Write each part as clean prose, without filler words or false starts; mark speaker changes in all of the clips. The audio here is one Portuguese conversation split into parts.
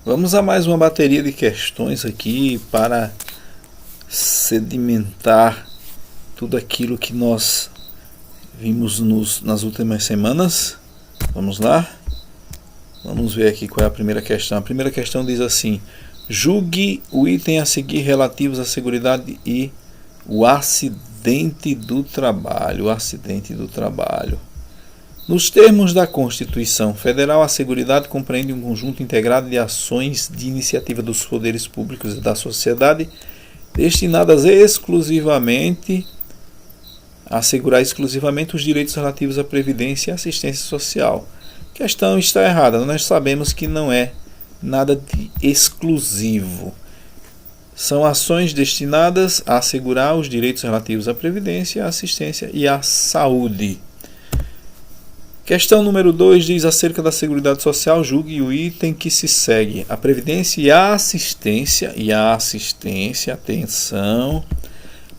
Speaker 1: Vamos a mais uma bateria de questões aqui para sedimentar tudo aquilo que nós vimos nas últimas semanas. Vamos lá? Vamos ver aqui qual é a primeira questão. A primeira questão diz assim: julgue o item a seguir relativos à seguridade e o acidente do trabalho. O acidente do trabalho. Nos termos da Constituição Federal, a seguridade compreende um conjunto integrado de ações de iniciativa dos poderes públicos e da sociedade destinadas exclusivamente a assegurar exclusivamente os direitos relativos à previdência e assistência social. A questão está errada. Nós sabemos que não é nada de exclusivo. São ações destinadas a assegurar os direitos relativos à previdência, à assistência e à saúde. Questão número 2 diz acerca da Seguridade Social, julgue o item que se segue. A previdência e a assistência, atenção,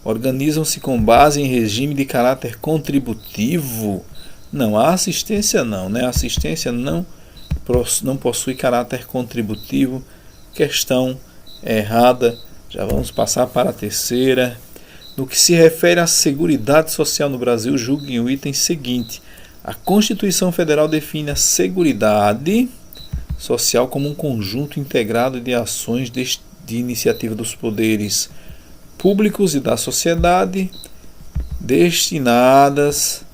Speaker 1: organizam-se com base em regime de caráter contributivo. Não, a assistência não, né? A assistência não possui caráter contributivo. Questão errada. Já vamos passar para a terceira. No que se refere à Seguridade Social no Brasil, julgue o item seguinte. A Constituição Federal define a Seguridade Social como um conjunto integrado de ações de iniciativa dos poderes públicos e da sociedade destinadas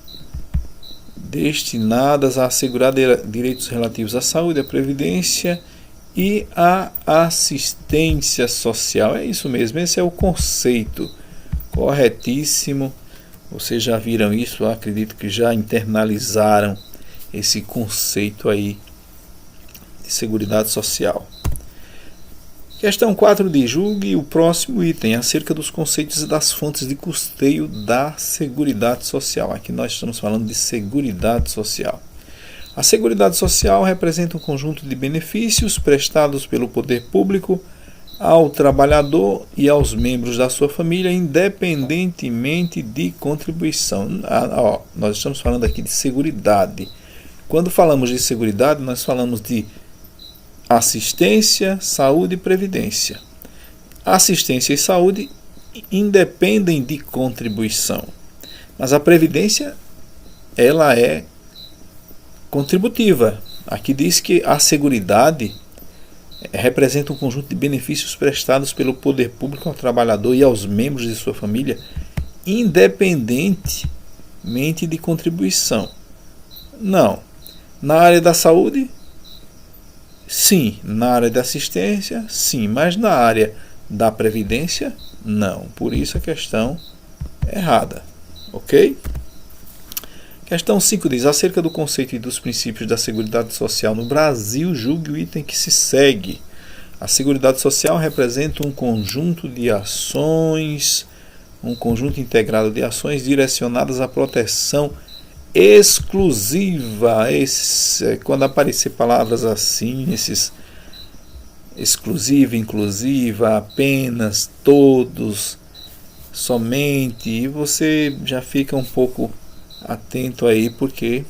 Speaker 1: a assegurar direitos relativos à saúde, à previdência e à assistência social. É isso mesmo, esse é o conceito corretíssimo. Vocês já viram isso? Eu acredito que já internalizaram esse conceito aí de Seguridade Social. Questão 4 diz: julgue o próximo item acerca dos conceitos e das fontes de custeio da Seguridade Social. Aqui nós estamos falando de Seguridade Social. A Seguridade Social representa um conjunto de benefícios prestados pelo poder público ao trabalhador e aos membros da sua família, independentemente de contribuição. Nós estamos falando aqui de seguridade. Quando falamos de seguridade, nós falamos de assistência, saúde e previdência. Assistência e saúde independem de contribuição, mas a previdência ela é contributiva. Aqui diz que a seguridade representa um conjunto de benefícios prestados pelo poder público ao trabalhador e aos membros de sua família, independentemente de contribuição. Não. Na área da saúde, sim. Na área da assistência, sim. Mas na área da previdência, não. Por isso a questão é errada. Ok? Questão 5 diz: acerca do conceito e dos princípios da Seguridade Social no Brasil, julgue o item que se segue. A Seguridade Social representa um conjunto integrado de ações direcionadas à proteção exclusiva. Quando aparecer palavras assim, exclusiva, inclusiva, apenas, todos, somente, e você já fica um pouco atento aí, porque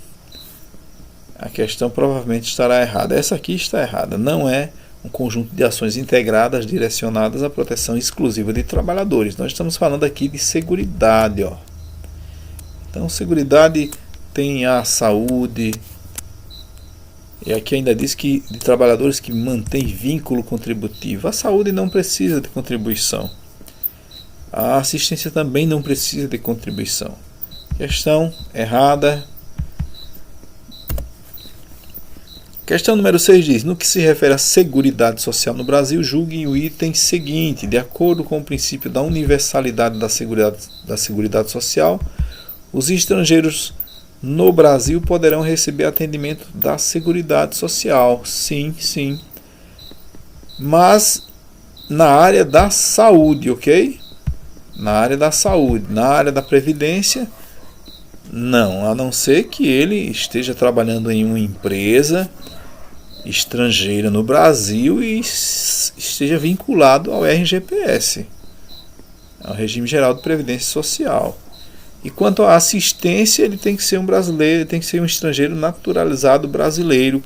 Speaker 1: a questão provavelmente estará errada. Essa aqui está errada. Não é um conjunto de ações integradas direcionadas à proteção exclusiva de trabalhadores. Nós estamos falando aqui de seguridade. Então, seguridade tem a saúde. E aqui ainda diz que de trabalhadores que mantêm vínculo contributivo. A saúde não precisa de contribuição. A assistência também não precisa de contribuição. Questão errada. Questão número 6 diz: no que se refere à Seguridade Social no Brasil, julgue o item seguinte. De acordo com o princípio da universalidade da Seguridade Social, os estrangeiros no Brasil poderão receber atendimento da Seguridade Social. Sim, sim. Mas na área da saúde, ok? Na área da saúde. Na área da previdência, não, a não ser que ele esteja trabalhando em uma empresa estrangeira no Brasil e esteja vinculado ao RGPS, ao Regime Geral de Previdência Social. E quanto à assistência, ele tem que ser um brasileiro, tem que ser um estrangeiro naturalizado brasileiro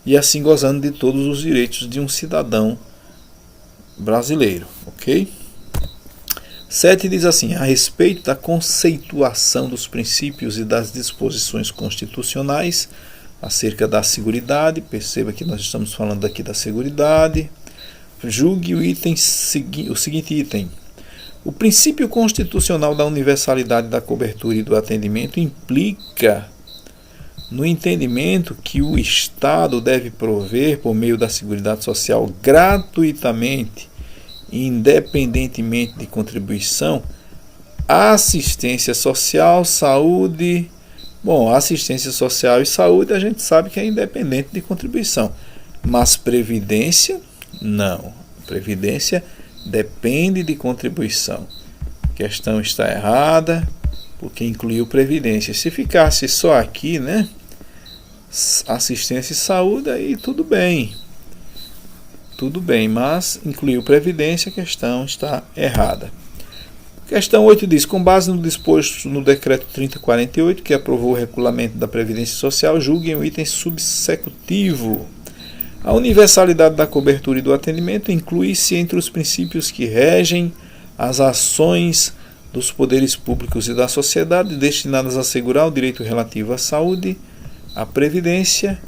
Speaker 1: e assim gozando de todos os direitos de um cidadão brasileiro, ok? 7 diz assim: a respeito da conceituação dos princípios e das disposições constitucionais acerca da seguridade, perceba que nós estamos falando aqui da seguridade, julgue o seguinte item. O princípio constitucional da universalidade da cobertura e do atendimento implica no entendimento que o Estado deve prover, por meio da Seguridade Social, gratuitamente, independentemente de contribuição, assistência social, saúde. Bom, assistência social e saúde a gente sabe que é independente de contribuição, mas previdência, não. Previdência depende de contribuição. A questão está errada, porque incluiu previdência. Se ficasse só aqui, né? Assistência e saúde, aí tudo bem. Tudo bem, mas incluiu previdência, a questão está errada. Questão 8 diz: com base no disposto no decreto 3048, que aprovou o regulamento da Previdência Social, julguem o item subsecutivo. A universalidade da cobertura e do atendimento inclui-se entre os princípios que regem as ações dos poderes públicos e da sociedade destinadas a assegurar o direito relativo à saúde, à previdência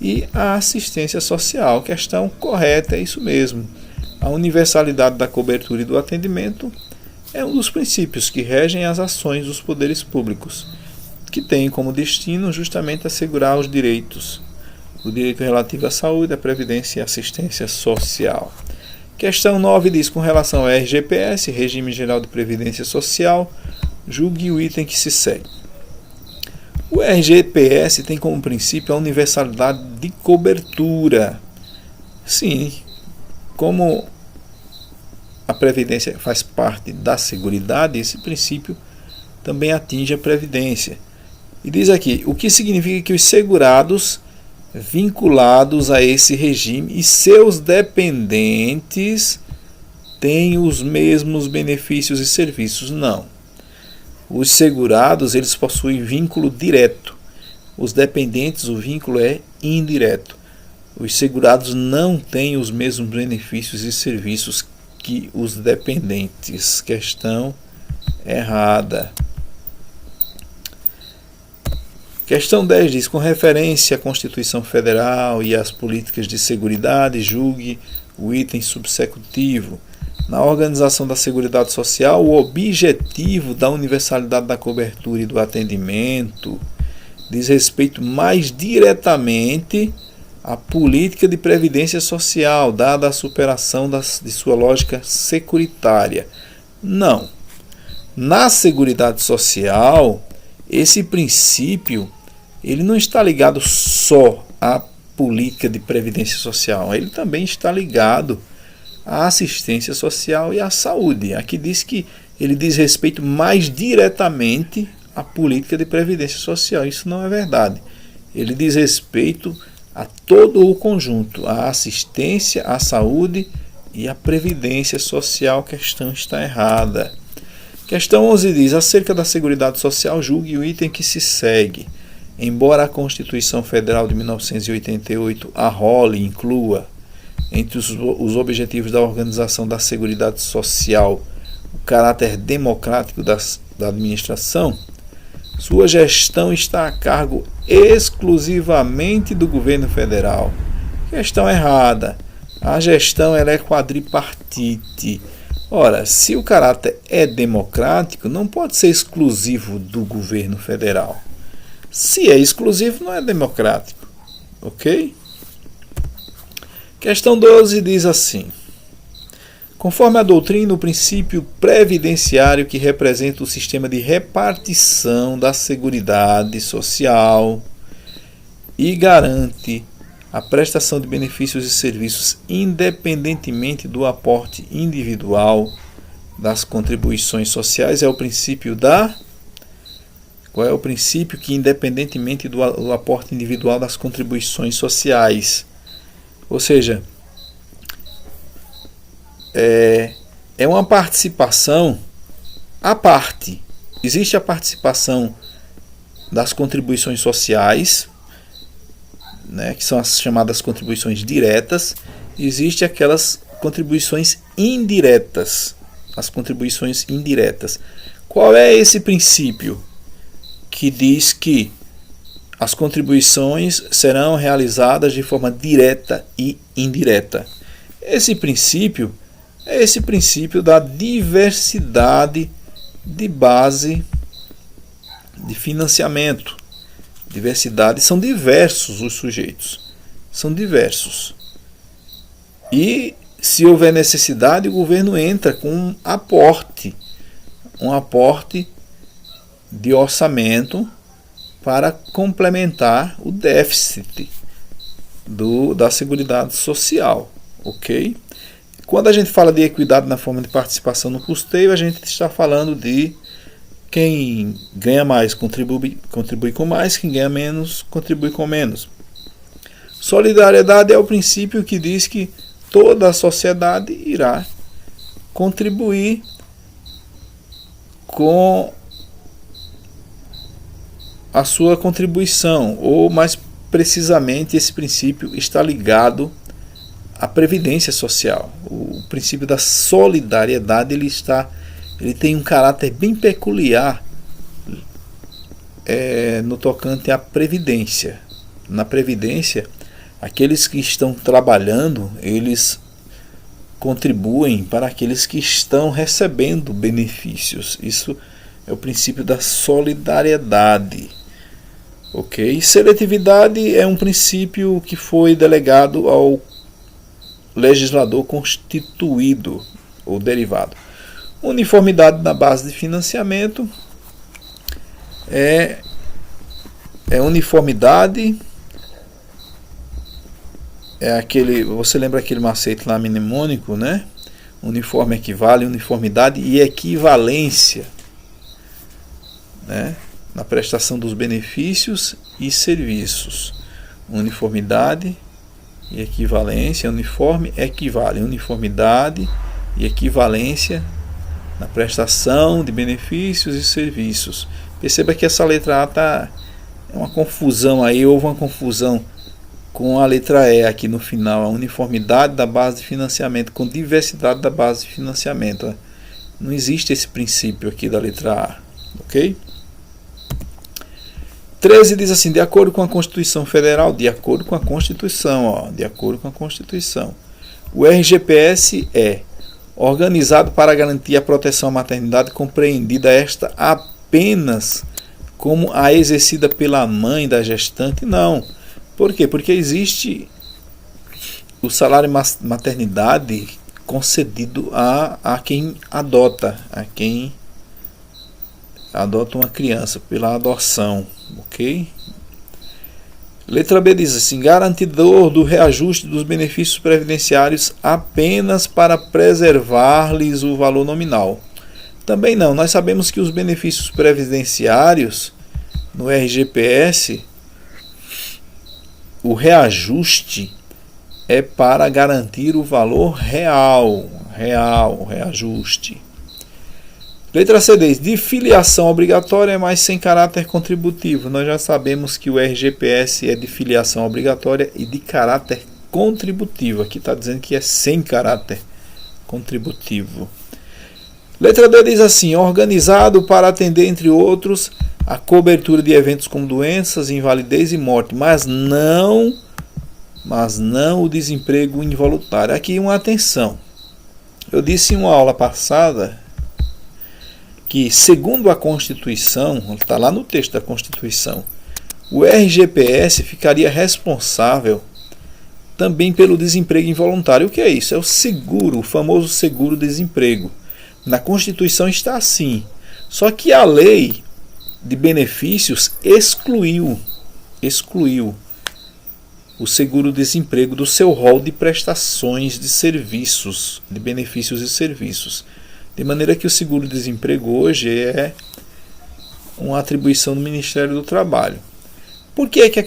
Speaker 1: e à assistência social. Questão correta, é isso mesmo. A universalidade da cobertura e do atendimento é um dos princípios que regem as ações dos poderes públicos, que tem como destino justamente assegurar os direitos, o direito relativo à saúde, à previdência e à assistência social. Questão 9 diz: com relação ao RGPS, Regime Geral de Previdência Social, julgue o item que se segue. O RGPS tem como princípio a universalidade de cobertura. Sim, como a Previdência faz parte da Seguridade, esse princípio também atinge a Previdência. E diz aqui, o que significa que os segurados vinculados a esse regime e seus dependentes têm os mesmos benefícios e serviços? Não. Os segurados, eles possuem vínculo direto. Os dependentes, o vínculo é indireto. Os segurados não têm os mesmos benefícios e serviços que os dependentes. Questão errada. Questão 10 diz: com referência à Constituição Federal e às políticas de seguridade, julgue o item subsecutivo. Na organização da Seguridade Social, o objetivo da universalidade da cobertura e do atendimento diz respeito mais diretamente à política de previdência social, dada a superação de sua lógica securitária. Não. Na Seguridade Social, esse princípio ele não está ligado só à política de previdência social, ele também está ligado à assistência social e à saúde. Aqui diz que ele diz respeito mais diretamente à política de previdência social. Isso não é verdade. Ele diz respeito a todo o conjunto, à assistência, à saúde e à previdência social. A questão está errada. Questão 11 diz: acerca da Seguridade Social, julgue o item que se segue. Embora a Constituição Federal de 1988 arrole e inclua entre os objetivos da organização da Seguridade Social o caráter democrático da administração, sua gestão está a cargo exclusivamente do governo federal. Questão errada. A gestão ela é quadripartite. Ora, se o caráter é democrático, não pode ser exclusivo do governo federal. Se é exclusivo, não é democrático. Ok? Questão 12 diz assim: conforme a doutrina, o princípio previdenciário que representa o sistema de repartição da Seguridade Social e garante a prestação de benefícios e serviços independentemente do aporte individual das contribuições sociais é o princípio da... Qual é o princípio que, independentemente do aporte individual das contribuições sociais, ou seja, é uma participação à parte. Existe a participação das contribuições sociais né, que são as chamadas contribuições diretas, e existe aquelas contribuições indiretas, as contribuições indiretas. Qual é esse princípio que diz que as contribuições serão realizadas de forma direta e indireta? Esse princípio é esse princípio da diversidade de base de financiamento. Diversidade, são diversos os sujeitos, são diversos. E se houver necessidade, o governo entra com um aporte de orçamento para complementar o déficit da Seguridade Social, ok? Quando a gente fala de equidade na forma de participação no custeio, a gente está falando de quem ganha mais contribui com mais, quem ganha menos contribui com menos. Solidariedade é o princípio que diz que toda a sociedade irá contribuir com a sua contribuição, ou mais precisamente esse princípio está ligado à previdência social. O princípio da solidariedade ele tem um caráter bem peculiar no tocante à previdência. Na previdência, aqueles que estão trabalhando, eles contribuem para aqueles que estão recebendo benefícios. Isso é o princípio da solidariedade. Ok? Seletividade é um princípio que foi delegado ao legislador constituído ou derivado. Uniformidade na base de financiamento é uniformidade. Você lembra aquele macete lá mnemônico, né? Uniforme equivale, uniformidade e equivalência, né? Na prestação dos benefícios e serviços. Uniformidade e equivalência. Uniforme equivale, uniformidade e equivalência na prestação de benefícios e serviços. Perceba que essa letra A é uma confusão aí, houve uma confusão com a letra E aqui no final, a uniformidade da base de financiamento com diversidade da base de financiamento. Não existe esse princípio aqui da letra A, ok? 13 diz assim, de acordo com a Constituição Federal, de acordo com a Constituição, de acordo com a Constituição, o RGPS é organizado para garantir a proteção à maternidade, compreendida esta apenas como a exercida pela mãe da gestante? Não. Por quê? Porque existe o salário maternidade concedido a quem adota, uma criança pela adoção, ok? Letra B diz assim, garantidor do reajuste dos benefícios previdenciários apenas para preservar-lhes o valor nominal. Também não, nós sabemos que os benefícios previdenciários no RGPS, o reajuste é para garantir o valor real, reajuste. Letra C diz, de filiação obrigatória, mas sem caráter contributivo. Nós já sabemos que o RGPS é de filiação obrigatória e de caráter contributivo. Aqui está dizendo que é sem caráter contributivo. Letra D diz assim, organizado para atender, entre outros, a cobertura de eventos como doenças, invalidez e morte, mas não o desemprego involuntário. Aqui uma atenção. Eu disse em uma aula passada que, segundo a Constituição, está lá no texto da Constituição, o RGPS ficaria responsável também pelo desemprego involuntário. O que é isso? É o seguro, o famoso seguro-desemprego. Na Constituição está assim, só que a lei de benefícios excluiu o seguro-desemprego do seu rol de prestações de serviços, de benefícios e serviços. De maneira que o seguro-desemprego hoje é uma atribuição do Ministério do Trabalho. Por que é que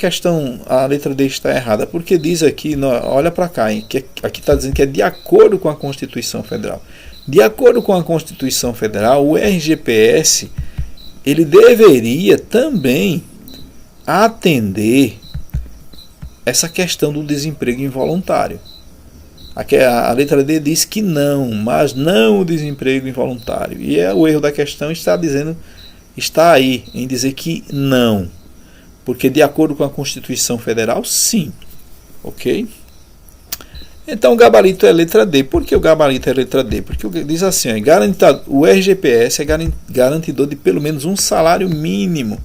Speaker 1: a letra D está errada? Porque diz aqui, olha para cá, que aqui está dizendo que é de acordo com a Constituição Federal. De acordo com a Constituição Federal, o RGPS ele deveria também atender essa questão do desemprego involuntário. A letra D diz que não, mas não o desemprego involuntário. E o erro da questão está aí em dizer que não. Porque de acordo com a Constituição Federal, sim. Ok? Então o gabarito é letra D. Por que o gabarito é letra D? Porque diz assim, o RGPS é garantidor de pelo menos um salário mínimo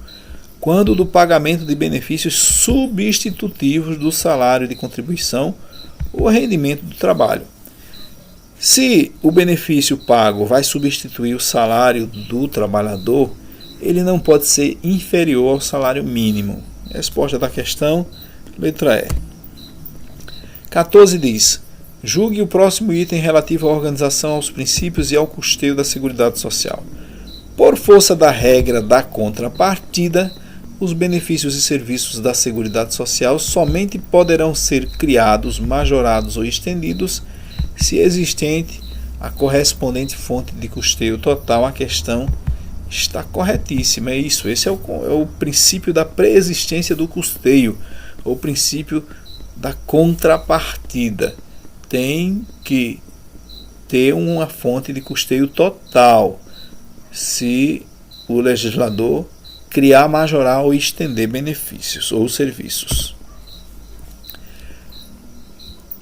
Speaker 1: quando do pagamento de benefícios substitutivos do salário de contribuição ou rendimento do trabalho. Se o benefício pago vai substituir o salário do trabalhador, ele não pode ser inferior ao salário mínimo. Resposta da questão, letra E. 14 diz: julgue o próximo item relativo à organização, aos princípios e ao custeio da Seguridade Social. Por força da regra da contrapartida, os benefícios e serviços da Seguridade Social somente poderão ser criados, majorados ou estendidos se existente a correspondente fonte de custeio total. A questão está corretíssima, é isso. Esse é o princípio da preexistência do custeio, o princípio da contrapartida. Tem que ter uma fonte de custeio total se o legislador criar, majorar ou estender benefícios ou serviços.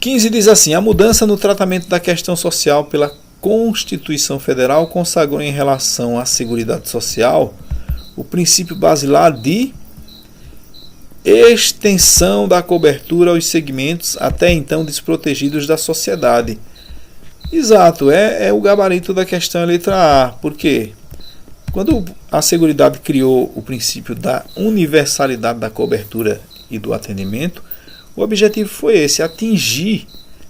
Speaker 1: 15 diz assim: a mudança no tratamento da questão social pela Constituição Federal consagrou em relação à Seguridade Social o princípio basilar de extensão da cobertura aos segmentos até então desprotegidos da sociedade. Exato, é o gabarito da questão, letra A. Por quê? Quando a Seguridade criou o princípio da universalidade da cobertura e do atendimento, o objetivo foi esse: atingir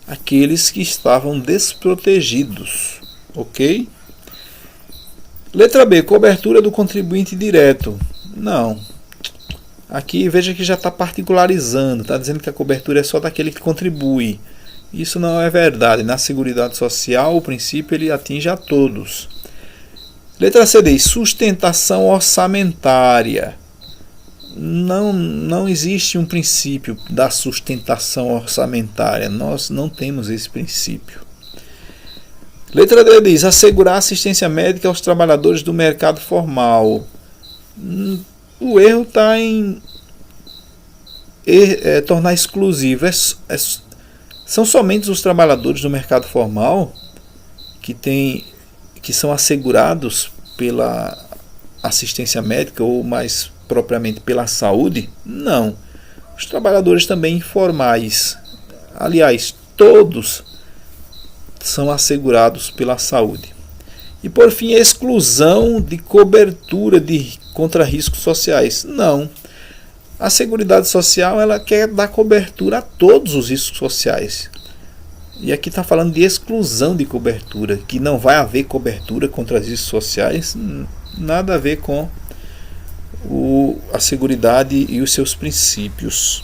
Speaker 1: aqueles que estavam desprotegidos. Ok? Letra B, cobertura do contribuinte direto. Não. Aqui veja que já está particularizando, está dizendo que a cobertura é só daquele que contribui. Isso não é verdade. Na Seguridade Social, o princípio ele atinge a todos. Letra C diz: sustentação orçamentária. Não existe um princípio da sustentação orçamentária. Nós não temos esse princípio. Letra D diz: assegurar assistência médica aos trabalhadores do mercado formal. O erro está em tornar exclusivo. São somente os trabalhadores do mercado formal que são assegurados pela assistência médica, ou mais propriamente pela saúde? Não. Os trabalhadores também informais, aliás, todos são assegurados pela saúde. E por fim, a exclusão de cobertura contra riscos sociais. Não. A Seguridade Social ela quer dar cobertura a todos os riscos sociais. E aqui está falando de exclusão de cobertura, que não vai haver cobertura contra riscos sociais, nada a ver com a Seguridade e os seus princípios.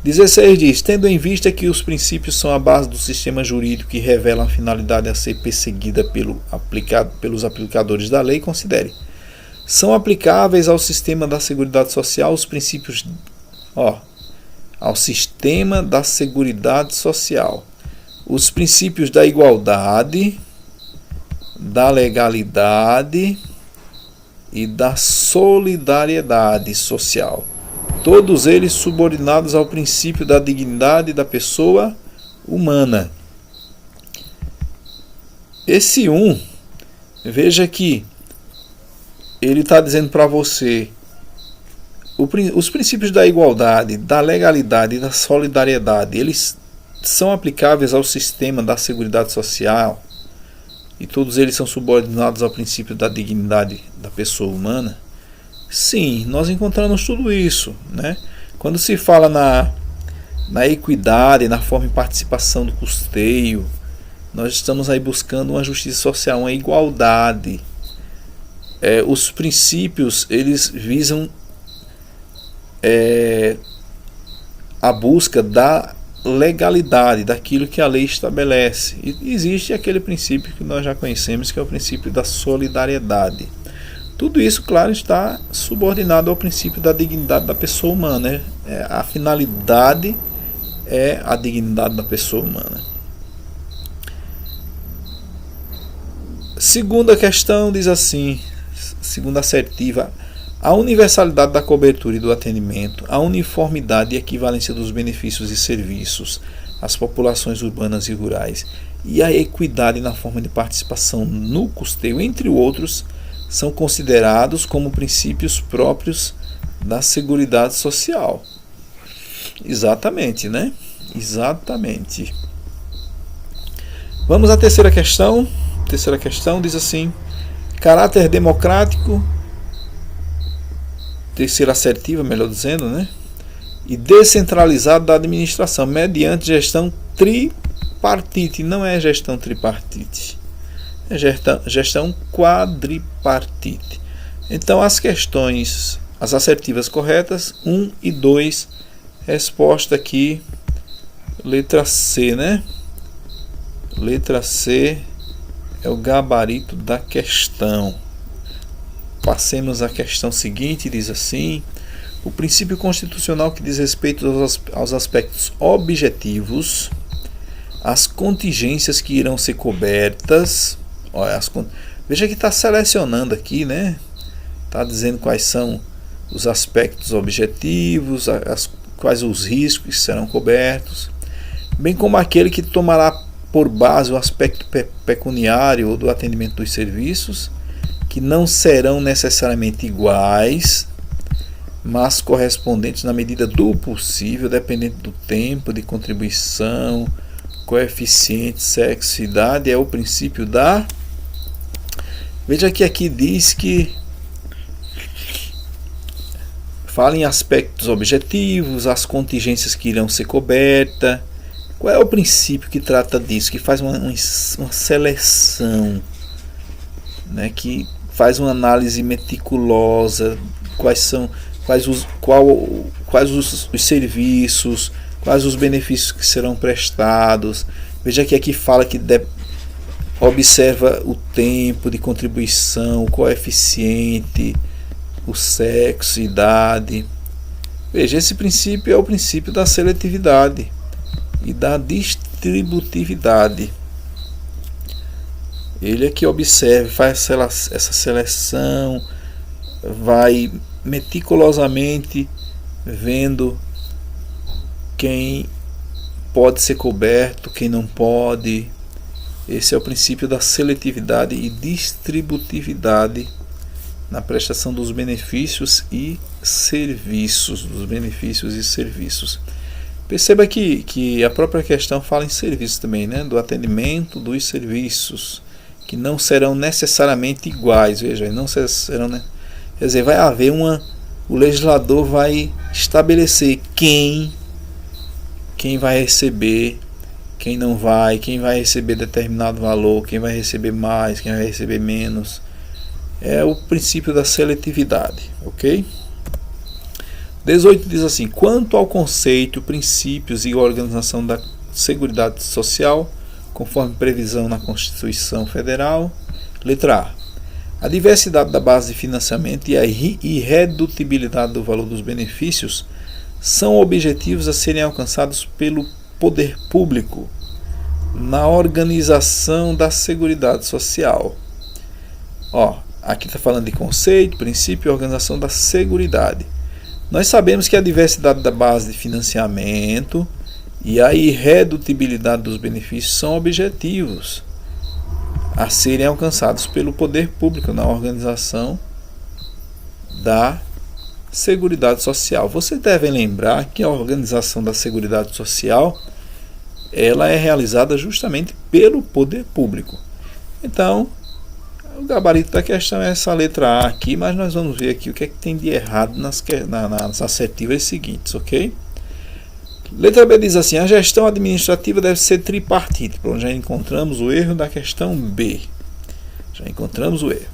Speaker 1: 16 diz: tendo em vista que os princípios são a base do sistema jurídico e revelam a finalidade a ser perseguida pelos aplicadores da lei, considere: são aplicáveis ao sistema da Seguridade Social os princípios ao sistema da Seguridade Social os princípios da igualdade, da legalidade e da solidariedade social, todos eles subordinados ao princípio da dignidade da pessoa humana. Esse veja que ele está dizendo para você: os princípios da igualdade, da legalidade e da solidariedade, eles são aplicáveis ao sistema da Seguridade Social e todos eles são subordinados ao princípio da dignidade da pessoa humana? Sim, nós encontramos tudo isso, né? Quando se fala na equidade, na forma de participação do custeio, nós estamos aí buscando uma justiça social, uma igualdade. Os princípios eles visam a busca da legalidade, daquilo que a lei estabelece. E existe aquele princípio que nós já conhecemos, que é o princípio da solidariedade. Tudo isso, claro, está subordinado ao princípio da dignidade da pessoa humana, né? A finalidade é a dignidade da pessoa humana. Segunda questão diz assim, segunda assertiva: a universalidade da cobertura e do atendimento, a uniformidade e equivalência dos benefícios e serviços às populações urbanas e rurais e a equidade na forma de participação no custeio, entre outros, são considerados como princípios próprios da Seguridade Social. Exatamente, né? Exatamente. Vamos à terceira questão. Terceira questão diz assim: caráter democrático, terceira assertiva, melhor dizendo, né? E descentralizado da administração, mediante gestão tripartite. Não é gestão tripartite, é gestão quadripartite. Então, as questões, as assertivas corretas, 1 e 2, resposta aqui, letra C, né? Letra C é o gabarito da questão. Passemos à questão seguinte, diz assim: o princípio constitucional que diz respeito aos aspectos objetivos, as contingências que irão ser cobertas. Olha, veja que está selecionando aqui, né? Está dizendo quais são os aspectos objetivos, quais os riscos que serão cobertos, bem como aquele que tomará por base o aspecto pecuniário ou do atendimento dos serviços, que não serão necessariamente iguais, mas correspondentes na medida do possível, dependente do tempo de contribuição, coeficiente, sexo, idade. É o princípio da... Veja que aqui diz que fala em aspectos objetivos, as contingências que irão ser cobertas. Qual é o princípio que trata disso? Que faz uma seleção, né? Que faz uma análise meticulosa, quais os serviços, quais os benefícios que serão prestados. Veja que aqui fala que observa o tempo de contribuição, o coeficiente, o sexo, idade. Veja, esse princípio é o princípio da seletividade e da distributividade. Ele é que observa, faz essa seleção, vai meticulosamente vendo quem pode ser coberto, quem não pode. Esse é o princípio da seletividade e distributividade na prestação dos benefícios e serviços. Perceba que a própria questão fala em serviços também, né? Do atendimento dos serviços, que não serão necessariamente iguais. Veja, não serão, né? Quer dizer, vai haver o legislador vai estabelecer quem vai receber, quem não vai, quem vai receber determinado valor, quem vai receber mais, quem vai receber menos. É o princípio da seletividade, ok? 18 diz assim: quanto ao conceito, princípios e organização da Seguridade Social, conforme previsão na Constituição Federal, letra A diversidade da base de financiamento e a irredutibilidade do valor dos benefícios são objetivos a serem alcançados pelo poder público na organização da Seguridade Social. Aqui está falando de conceito, princípio e organização da Seguridade. Nós sabemos que a diversidade da base de financiamento e a irredutibilidade dos benefícios são objetivos a serem alcançados pelo poder público na organização da Seguridade Social. Você deve lembrar que a organização da Seguridade Social ela é realizada justamente pelo poder público. Então, o gabarito da questão é essa letra A aqui, mas nós vamos ver aqui o que é que tem de errado nas assertivas seguintes, ok? Letra B diz assim: a gestão administrativa deve ser tripartite. Pronto, já encontramos o erro da questão B. Já encontramos o erro.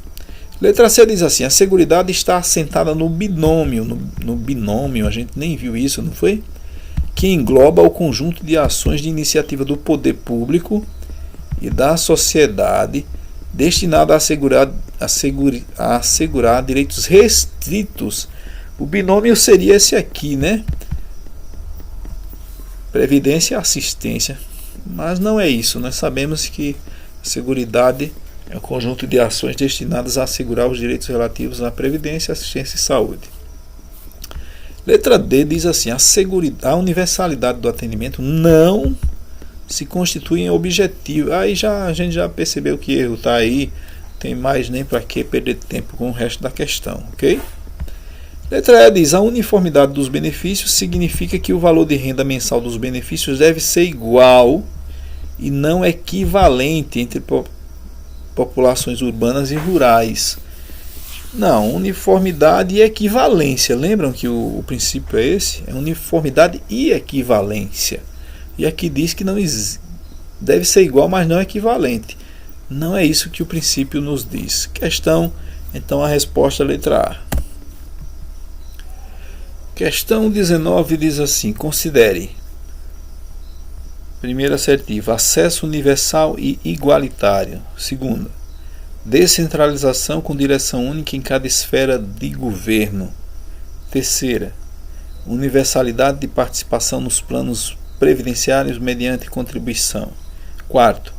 Speaker 1: Letra C diz assim: a Seguridade está assentada no binômio. No binômio, a gente nem viu isso, não foi? Que engloba o conjunto de ações de iniciativa do poder público e da sociedade destinada a assegurar assegurar direitos restritos. O binômio seria esse aqui, né? Previdência e assistência. Mas não é isso. Nós sabemos que a Seguridade é um conjunto de ações destinadas a assegurar os direitos relativos à previdência, assistência e saúde. Letra D diz assim: a universalidade do atendimento não se constitui em objetivo. Aí a gente já percebeu que erro está aí. Tem mais nem para que perder tempo com o resto da questão, ok? Letra E diz: a uniformidade dos benefícios significa que o valor de renda mensal dos benefícios deve ser igual e não equivalente entre populações urbanas e rurais. Não, uniformidade e equivalência. Lembram que o princípio é esse? É uniformidade e equivalência. E aqui diz que não deve ser igual, mas não equivalente. Não é isso que o princípio nos diz. Questão, então a resposta é a letra A. Questão 19 diz assim: considere. Primeira assertiva: acesso universal e igualitário. Segunda: descentralização com direção única em cada esfera de governo. Terceira: universalidade de participação nos planos previdenciários mediante contribuição. Quarto: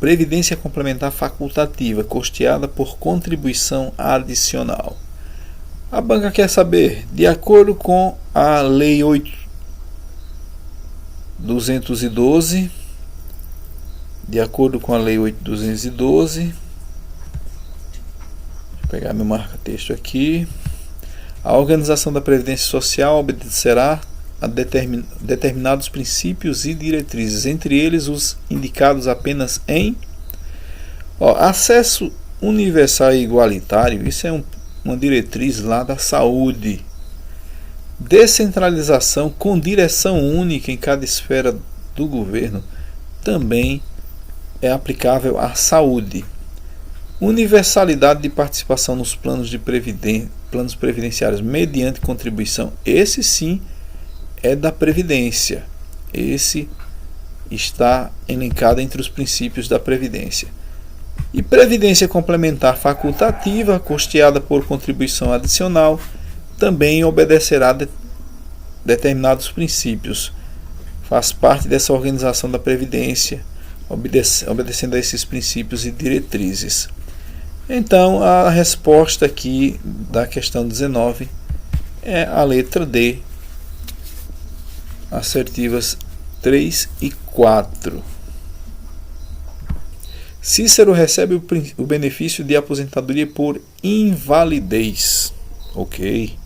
Speaker 1: previdência complementar facultativa, custeada por contribuição adicional. A banca quer saber, de acordo com a Lei 8.212, vou pegar meu marca-texto aqui, a organização da Previdência Social obedecerá a determinados princípios e diretrizes, entre eles os indicados apenas em acesso universal e igualitário. Isso é uma diretriz lá da saúde. Descentralização com direção única em cada esfera do governo também é aplicável à saúde. Universalidade de participação nos planos previdenciários mediante contribuição. Esse sim é da Previdência. Esse está elencado entre os princípios da Previdência. E previdência complementar facultativa, custeada por contribuição adicional, também obedecerá a determinados princípios. Faz parte dessa organização da Previdência, obedecendo a esses princípios e diretrizes. Então, a resposta aqui da questão 19 é a letra D, assertivas 3 e 4. Cícero recebe o benefício de aposentadoria por invalidez. Ok.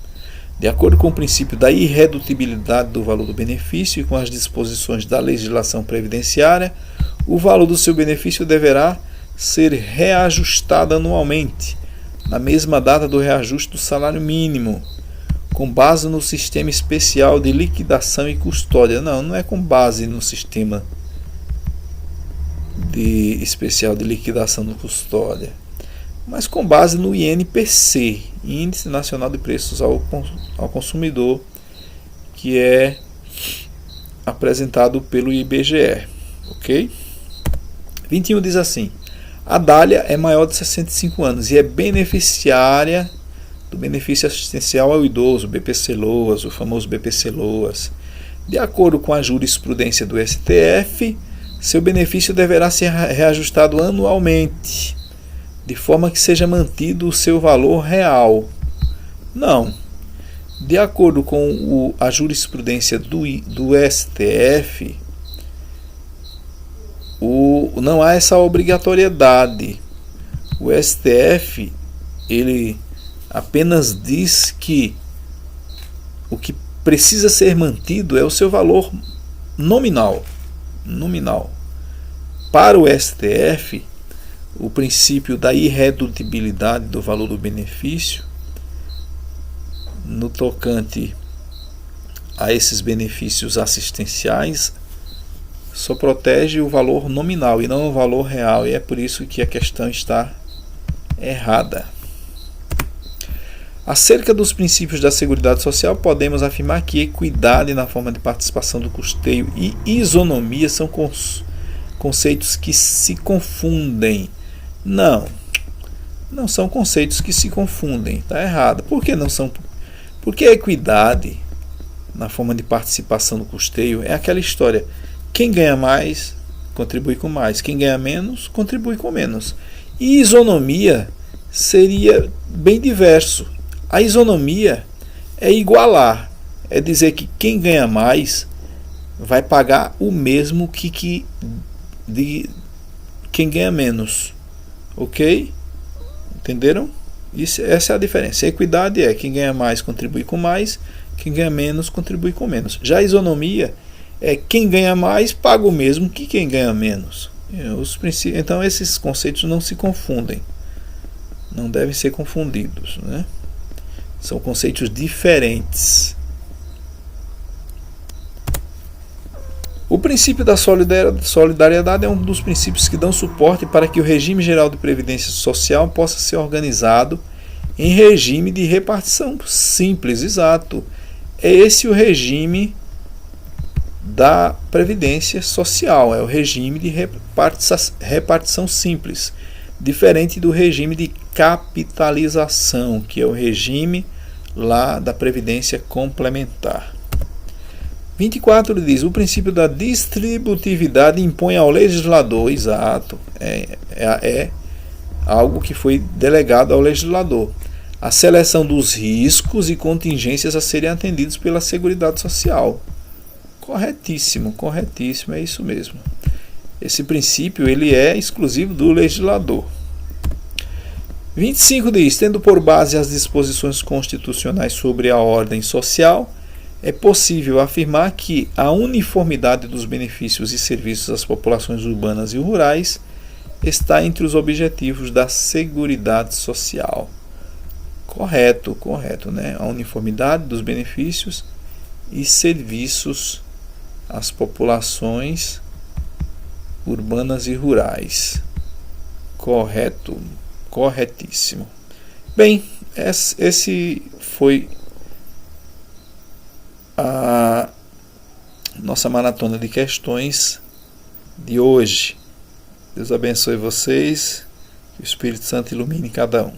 Speaker 1: De acordo com o princípio da irredutibilidade do valor do benefício e com as disposições da legislação previdenciária, o valor do seu benefício deverá ser reajustado anualmente, na mesma data do reajuste do salário mínimo, com base no sistema especial de liquidação e custódia. Não é com base no sistema especial de liquidação e custódia, mas com base no INPC, Índice Nacional de Preços ao Consumidor, que é apresentado pelo IBGE. Ok? 21 diz assim: a Dália é maior de 65 anos e é beneficiária do benefício assistencial ao idoso, BPC-LOAS, o famoso BPC-LOAS. De acordo com a jurisprudência do STF, seu benefício deverá ser reajustado anualmente, de forma que seja mantido o seu valor real. Não. De acordo com a jurisprudência do STF, não há essa obrigatoriedade. O STF ele apenas diz que o que precisa ser mantido é o seu valor nominal. Para o STF, o princípio da irredutibilidade do valor do benefício, no tocante a esses benefícios assistenciais, só protege o valor nominal e não o valor real, e é por isso que a questão está errada. Acerca dos princípios da Seguridade Social, podemos afirmar que equidade na forma de participação do custeio e isonomia são conceitos que se confundem. Não. não são conceitos que se confundem, está errado. Por que não são? Porque a equidade, na forma de participação no custeio, é aquela história: quem ganha mais, contribui com mais, quem ganha menos, contribui com menos. E isonomia seria bem diverso. A isonomia é igualar, é dizer que quem ganha mais vai pagar o mesmo que de quem ganha menos. Ok? Entenderam? Essa é a diferença. A equidade é quem ganha mais contribui com mais, quem ganha menos contribui com menos. Já a isonomia é quem ganha mais paga o mesmo que quem ganha menos. Então esses conceitos não se confundem, não devem ser confundidos, né? São conceitos diferentes. O princípio da solidariedade é um dos princípios que dão suporte para que o regime geral de previdência social possa ser organizado em regime de repartição simples, exato. É esse o regime da previdência social, é o regime de repartição simples, diferente do regime de capitalização, que é o regime lá da previdência complementar. 24 diz: o princípio da distributividade impõe ao legislador, exato, é algo que foi delegado ao legislador, a seleção dos riscos e contingências a serem atendidos pela Seguridade Social. Corretíssimo, corretíssimo, é isso mesmo. Esse princípio ele é exclusivo do legislador. 25 diz: tendo por base as disposições constitucionais sobre a ordem social, é possível afirmar que a uniformidade dos benefícios e serviços às populações urbanas e rurais está entre os objetivos da Seguridade Social. Correto, correto, né? A uniformidade dos benefícios e serviços às populações urbanas e rurais. Correto, corretíssimo. Bem, esse foi a nossa maratona de questões de hoje. Deus abençoe vocês, que o Espírito Santo ilumine cada um.